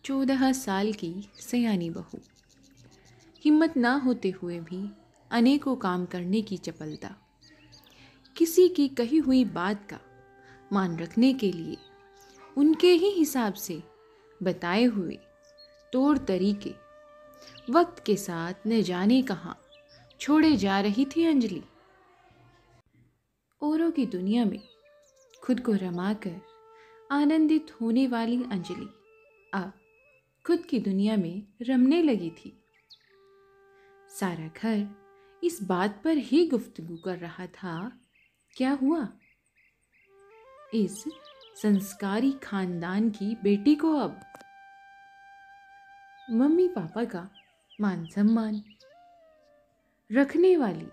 14 साल की सयानी बहू, हिम्मत ना होते हुए भी अनेकों काम करने की चपलता, किसी की कही हुई बात का मान रखने के लिए उनके ही हिसाब से बताए हुए तौर तरीके वक्त के साथ न जाने कहाँ छोड़े जा रही थी अंजलि। औरों की दुनिया में खुद को रमाकर आनंदित होने वाली अंजलि अब खुद की दुनिया में रमने लगी थी। सारा घर इस बात पर ही गुफ्तगू कर रहा था, क्या हुआ इस संस्कारी खानदान की बेटी को अब मम्मी पापा का मान सम्मान रखने वाली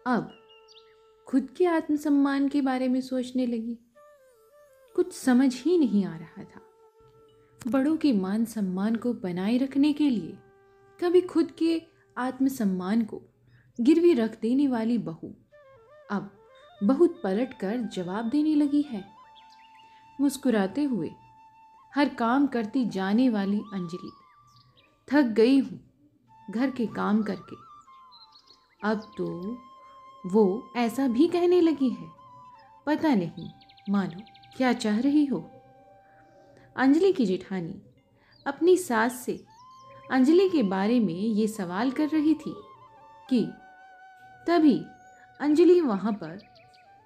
अब खुद के आत्मसम्मान के बारे में सोचने लगी। कुछ समझ ही नहीं आ रहा था। बड़ों के मान सम्मान को बनाए रखने के लिए कभी खुद के आत्मसम्मान को गिरवी रख देने वाली बहू अब बहुत पलटकर जवाब देने लगी है। मुस्कुराते हुए हर काम करती जाने वाली अंजलि, थक गई हूँ घर के काम करके। अब तो वो ऐसा भी कहने लगी है, पता नहीं मानो क्या चाह रही हो। अंजलि की जेठानी अपनी सास से अंजलि के बारे में ये सवाल कर रही थी कि तभी अंजलि वहां पर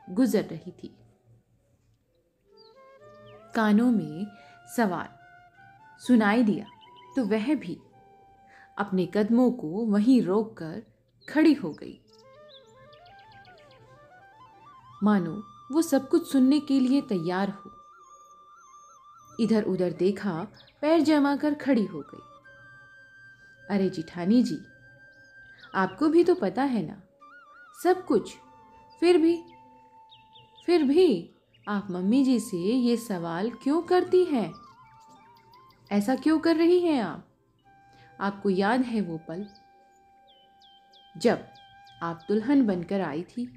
गुजर रही थी। कानों में सवाल सुनाई दिया तो वह भी अपने कदमों को वहीं रोककर खड़ी हो गई, मानो वो सब कुछ सुनने के लिए तैयार हो। इधर उधर देखा, पैर जमाकर खड़ी हो गई। अरे जिठानी जी, आपको भी तो पता है ना सब कुछ, फिर भी आप मम्मी जी से ये सवाल क्यों करती हैं? ऐसा क्यों कर रही हैं आप? आपको याद है वो पल जब आप दुल्हन बनकर आई थी,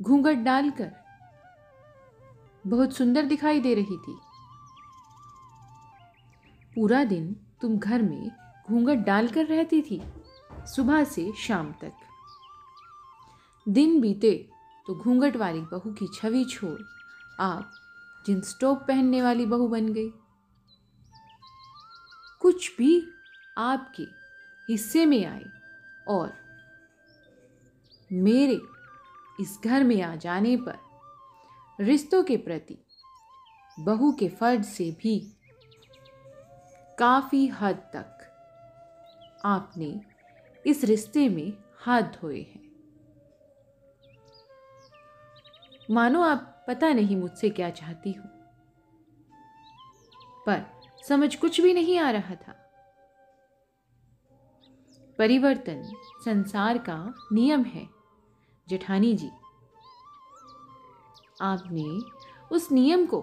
घूंघट डालकर बहुत सुंदर दिखाई दे रही थी। पूरा दिन तुम घर में घूंघट डालकर रहती थी, सुबह से शाम तक। दिन बीते तो घूंघट वाली बहू की छवि छोड़ आप जींस टॉप पहनने वाली बहू बन गई। कुछ भी आपके हिस्से में आए और मेरे इस घर में आ जाने पर रिश्तों के प्रति बहू के फर्ज से भी काफी हद तक आपने इस रिश्ते में हाथ धोए हैं। मानो आप पता नहीं मुझसे क्या चाहती हो, पर समझ कुछ भी नहीं आ रहा था। परिवर्तन संसार का नियम है जेठानी जी। आपने उस नियम को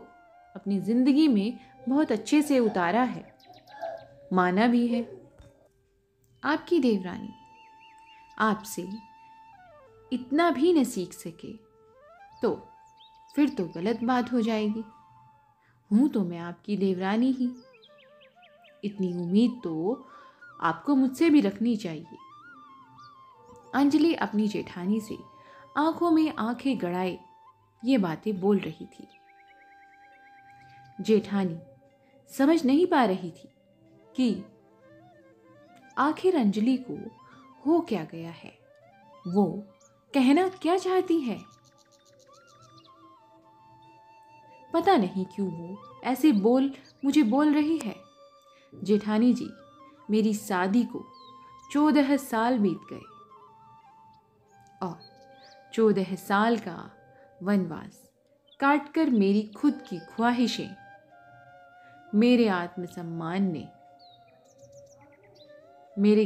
अपनी जिंदगी में बहुत अच्छे से उतारा है, माना भी है। आपकी देवरानी आपसे इतना भी न सीख सके तो फिर तो गलत बात हो जाएगी। हूं तो मैं आपकी देवरानी ही, इतनी उम्मीद तो आपको मुझसे भी रखनी चाहिए। अंजलि अपनी जेठानी से आंखों में आंखें गड़ाए ये बातें बोल रही थी। जेठानी समझ नहीं पा रही थी कि आखिर अंजलि को हो क्या गया है, वो कहना क्या चाहती है। पता नहीं क्यों वो ऐसे मुझे बोल रही है। जेठानी जी, मेरी शादी को 14 साल बीत गए और 14 साल का वनवास काटकर मेरी खुद की ख्वाहिशें, मेरे आत्मसम्मान ने मेरे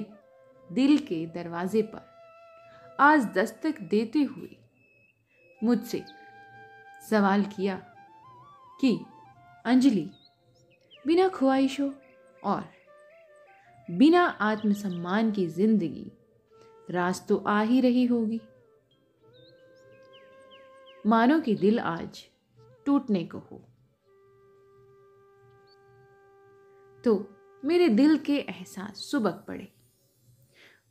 दिल के दरवाजे पर आज दस्तक देते हुए मुझसे सवाल किया कि अंजलि, बिना ख्वाहिशों और बिना आत्मसम्मान की जिंदगी रास तो आ ही रही होगी। मानो कि दिल आज टूटने को हो। तो मेरे दिल के एहसास सुबक पड़े,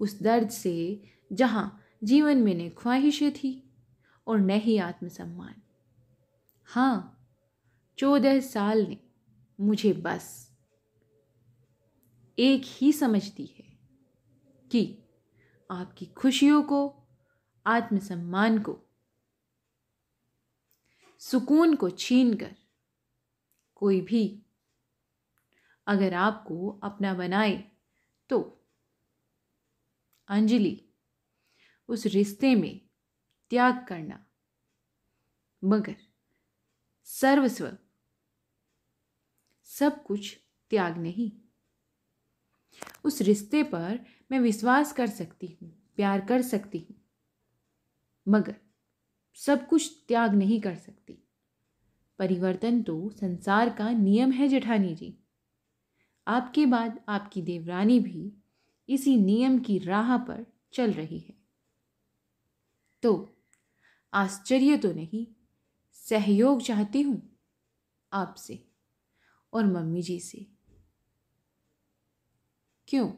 उस दर्द से जहां जीवन में न ख्वाहिशें थी और न ही आत्मसम्मान। हाँ, 14 साल ने मुझे बस एक ही समझ दी है कि आपकी खुशियों को, आत्मसम्मान को, सुकून को छीनकर कोई भी अगर आपको अपना बनाए तो अंजलि उस रिश्ते में त्याग करना, मगर सर्वस्व सब कुछ त्याग नहीं। उस रिश्ते पर मैं विश्वास कर सकती हूँ, प्यार कर सकती हूँ, मगर सब कुछ त्याग नहीं कर सकती। परिवर्तन तो संसार का नियम है जेठानी जी। आपके बाद आपकी देवरानी भी इसी नियम की राह पर चल रही है। तो आश्चर्य तो नहीं, सहयोग चाहती हूँ आपसे और मम्मी जी से। क्यों?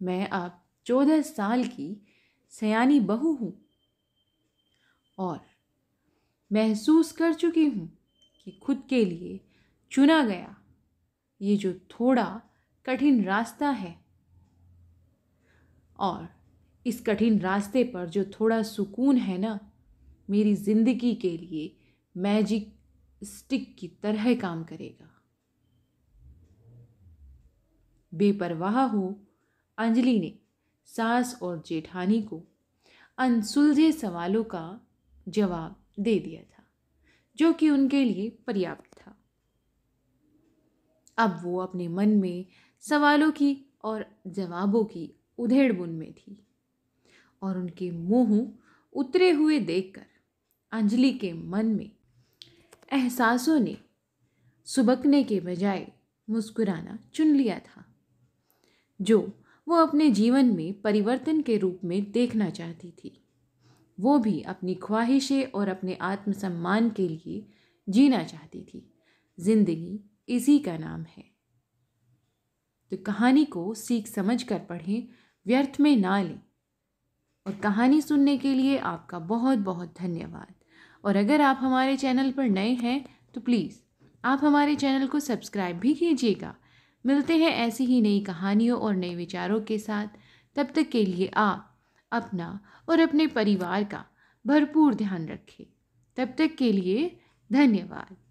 मैं अब 14 साल की सयानी बहू हूँ और महसूस कर चुकी हूँ कि खुद के लिए चुना गया ये जो थोड़ा कठिन रास्ता है, और इस कठिन रास्ते पर जो थोड़ा सुकून है ना, मेरी जिंदगी के लिए मैजिक स्टिक की तरह काम करेगा। बेपरवाह हो अंजलि ने सास और जेठानी को अनसुलझे सवालों का जवाब दे दिया था, जो कि उनके लिए पर्याप्त था। अब वो अपने मन में सवालों की और जवाबों की उधेड़-बुन में थी, और उनके मुंह उतरे हुए देखकर अंजलि के मन में एहसासों ने सुबकने के बजाय मुस्कुराना चुन लिया था, जो वो अपने जीवन में परिवर्तन के रूप में देखना चाहती थी। वो भी अपनी ख्वाहिशें और अपने आत्मसम्मान के लिए जीना चाहती थी। जिंदगी इसी का नाम है। तो कहानी को सीख समझ कर पढ़ें, व्यर्थ में ना लें। और कहानी सुनने के लिए आपका बहुत बहुत धन्यवाद। और अगर आप हमारे चैनल पर नए हैं तो प्लीज़ आप हमारे चैनल को सब्सक्राइब भी कीजिएगा। मिलते हैं ऐसी ही नई कहानियों और नए विचारों के साथ। तब तक के लिए आप अपना और अपने परिवार का भरपूर ध्यान रखें। तब तक के लिए धन्यवाद।